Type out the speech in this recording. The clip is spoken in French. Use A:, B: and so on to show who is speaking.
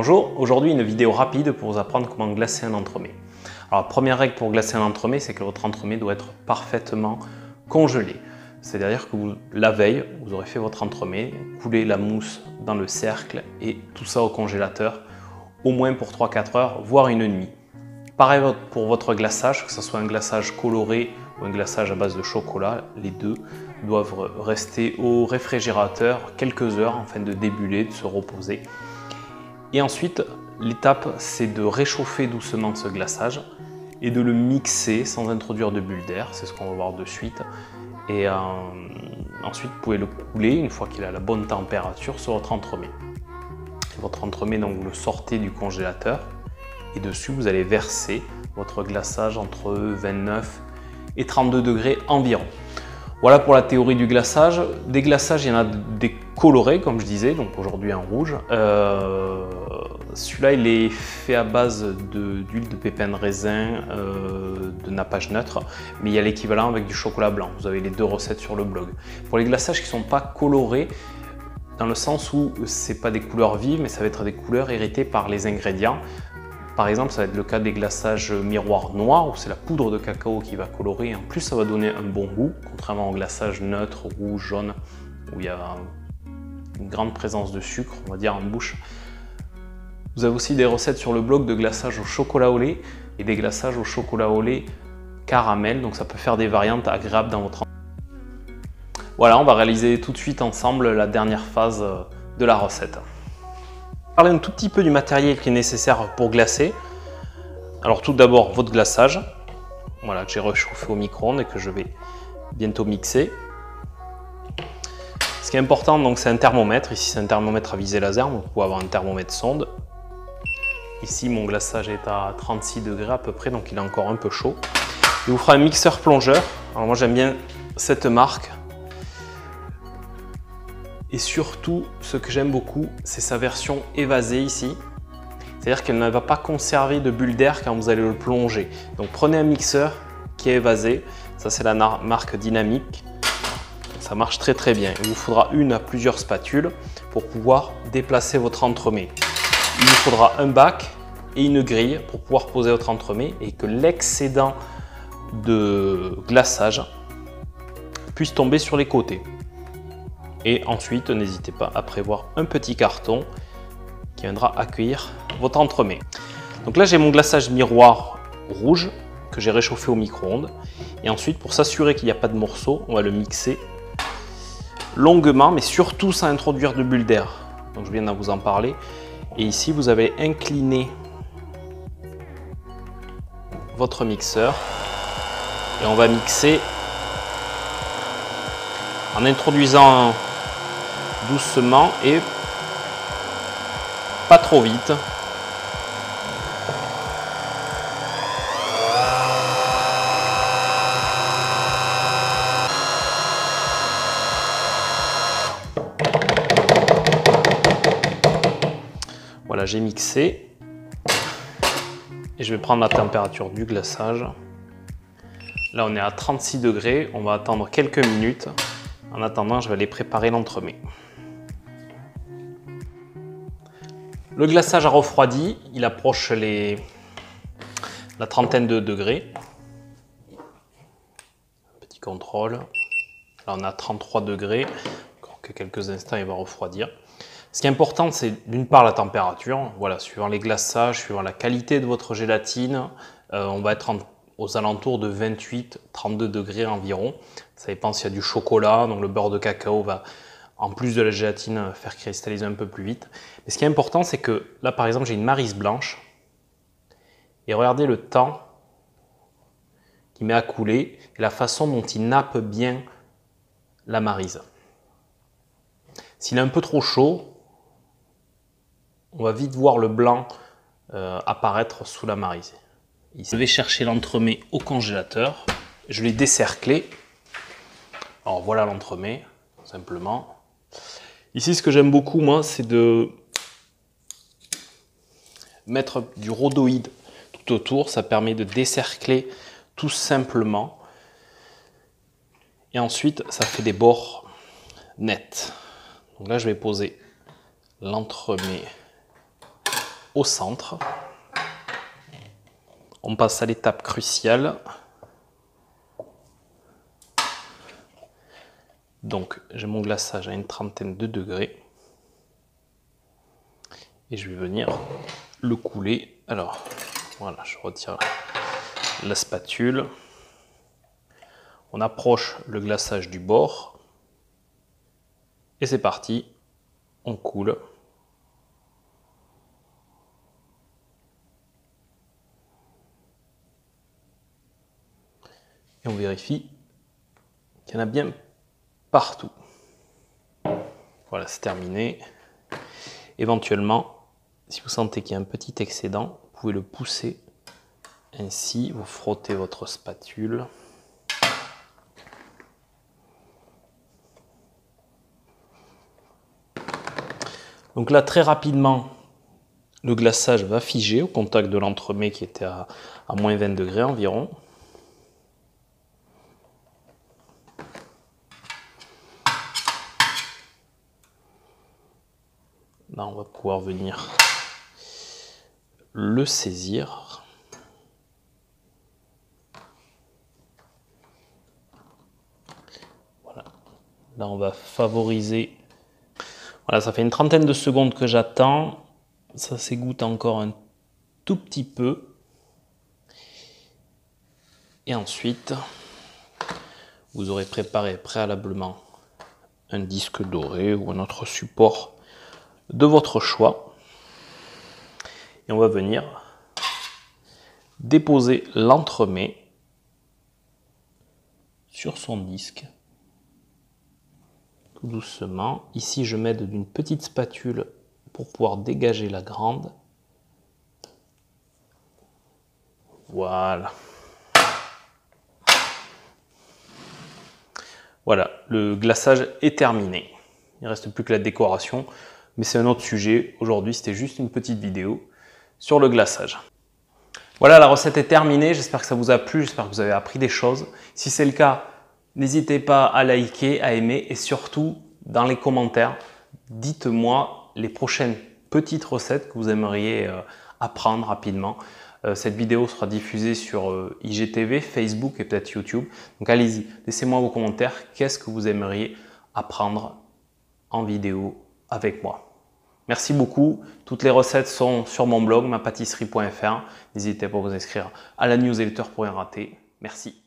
A: Bonjour, aujourd'hui une vidéo rapide pour vous apprendre comment glacer un entremets. Alors la première règle pour glacer un entremets, c'est que votre entremets doit être parfaitement congelé. C'est-à-dire que la veille, vous aurez fait votre entremets, coulé la mousse dans le cercle et tout ça au congélateur, au moins pour 3-4 heures, voire une nuit. Pareil pour votre glaçage, que ce soit un glaçage coloré ou un glaçage à base de chocolat, les deux doivent rester au réfrigérateur quelques heures afin de débuller, de se reposer. Et ensuite, l'étape, c'est de réchauffer doucement ce glaçage et de le mixer sans introduire de bulles d'air, c'est ce qu'on va voir de suite. Et ensuite, vous pouvez le couler une fois qu'il a la bonne température sur votre entremets. Votre entremets, donc, vous le sortez du congélateur et dessus, vous allez verser votre glaçage entre 29 et 32 degrés environ. Voilà pour la théorie du glaçage. Des glaçages, il y en a des colorés, comme je disais, donc aujourd'hui en rouge. Celui-là, il est fait à base d'huile de pépins de raisin, de nappage neutre, mais il y a l'équivalent avec du chocolat blanc. Vous avez les deux recettes sur le blog. Pour les glaçages qui ne sont pas colorés, dans le sens où ce n'est pas des couleurs vives, mais ça va être des couleurs héritées par les ingrédients. Par exemple, ça va être le cas des glaçages miroirs noirs, où c'est la poudre de cacao qui va colorer. En plus, ça va donner un bon goût, contrairement au glaçage neutre, rouge, jaune, où il y a une grande présence de sucre, on va dire, en bouche. Vous avez aussi des recettes sur le blog de glaçage au chocolat au lait et des glaçages au chocolat au lait caramel, donc ça peut faire des variantes agréables dans votre entremets. Voilà, on va réaliser tout de suite ensemble la dernière phase de la recette. Parler un tout petit peu du matériel qui est nécessaire pour glacer. Alors tout d'abord votre glaçage, voilà, que j'ai réchauffé au micro-ondes et que je vais bientôt mixer. Ce qui est important, donc, c'est un thermomètre. Ici c'est un thermomètre à visée laser, donc vous pouvez avoir un thermomètre sonde. Ici mon glaçage est à 36 degrés à peu près, donc il est encore un peu chaud. Il vous fera un mixeur plongeur. Alors moi j'aime bien cette marque. Et surtout, ce que j'aime beaucoup, c'est sa version évasée ici. C'est-à-dire qu'elle ne va pas conserver de bulles d'air quand vous allez le plonger. Donc prenez un mixeur qui est évasé. Ça, c'est la marque Dynamic. Ça marche très très bien. Il vous faudra une à plusieurs spatules pour pouvoir déplacer votre entremets. Il vous faudra un bac et une grille pour pouvoir poser votre entremets et que l'excédent de glaçage puisse tomber sur les côtés. Et ensuite, n'hésitez pas à prévoir un petit carton qui viendra accueillir votre entremets. Donc là, j'ai mon glaçage miroir rouge que j'ai réchauffé au micro-ondes. Et ensuite, pour s'assurer qu'il n'y a pas de morceaux, on va le mixer longuement, mais surtout sans introduire de bulles d'air. Donc je viens de vous en parler. Et ici, vous avez incliné votre mixeur. Et on va mixer en introduisant doucement et pas trop vite. Voilà, j'ai mixé et je vais prendre la température du glaçage. Là, on est à 36 degrés. On va attendre quelques minutes. En attendant, je vais aller préparer l'entremet. Le glaçage a refroidi, il approche la trentaine de degrés. Petit contrôle. Là, on a 33 degrés. Encore que quelques instants, il va refroidir. Ce qui est important, c'est d'une part la température. Voilà, suivant les glaçages, suivant la qualité de votre gélatine, on va être aux alentours de 28-32 degrés environ. Ça dépend s'il y a du chocolat, donc le beurre de cacao va, en plus de la gélatine, faire cristalliser un peu plus vite. Mais ce qui est important, c'est que là, par exemple, j'ai une maryse blanche. Et regardez le temps qu'il met à couler et la façon dont il nappe bien la maryse. S'il est un peu trop chaud, on va vite voir le blanc apparaître sous la maryse. Ici, je vais chercher l'entremet au congélateur. Je l'ai décerclé. Alors voilà l'entremet, simplement. Ici, ce que j'aime beaucoup, moi, c'est de mettre du rhodoïde tout autour. Ça permet de décercler tout simplement. Et ensuite, ça fait des bords nets. Donc là, je vais poser l'entremet au centre. On passe à l'étape cruciale. Donc j'ai mon glaçage à une trentaine de degrés. Et je vais venir le couler. Alors voilà, je retire la spatule. On approche le glaçage du bord. Et c'est parti, on coule. Et on vérifie qu'il y en a bien partout. Voilà, c'est terminé. Éventuellement, si vous sentez qu'il y a un petit excédent, vous pouvez le pousser. Ainsi, vous frottez votre spatule. Donc là, très rapidement, le glaçage va figer au contact de l'entremets qui était à moins 20 degrés environ. Là, on va pouvoir venir le saisir. Voilà. Là, on va favoriser. Voilà, ça fait une trentaine de secondes que j'attends. Ça s'égoutte encore un tout petit peu. Et ensuite, vous aurez préparé préalablement un disque doré ou un autre support de votre choix. Et on va venir déposer l'entremets sur son disque. Tout doucement. Ici, je m'aide d'une petite spatule pour pouvoir dégager la grande. Voilà. Voilà, le glaçage est terminé. Il ne reste plus que la décoration, mais c'est un autre sujet. Aujourd'hui, c'était juste une petite vidéo sur le glaçage. Voilà, la recette est terminée. J'espère que ça vous a plu, j'espère que vous avez appris des choses. Si c'est le cas, n'hésitez pas à liker, à aimer et surtout, dans les commentaires, dites-moi les prochaines petites recettes que vous aimeriez apprendre rapidement. Cette vidéo sera diffusée sur IGTV, Facebook et peut-être YouTube. Donc allez-y, laissez-moi vos commentaires. Qu'est-ce que vous aimeriez apprendre en vidéo avec moi? Merci beaucoup. Toutes les recettes sont sur mon blog, mapâtisserie.fr. N'hésitez pas à vous inscrire à la newsletter pour rien rater. Merci.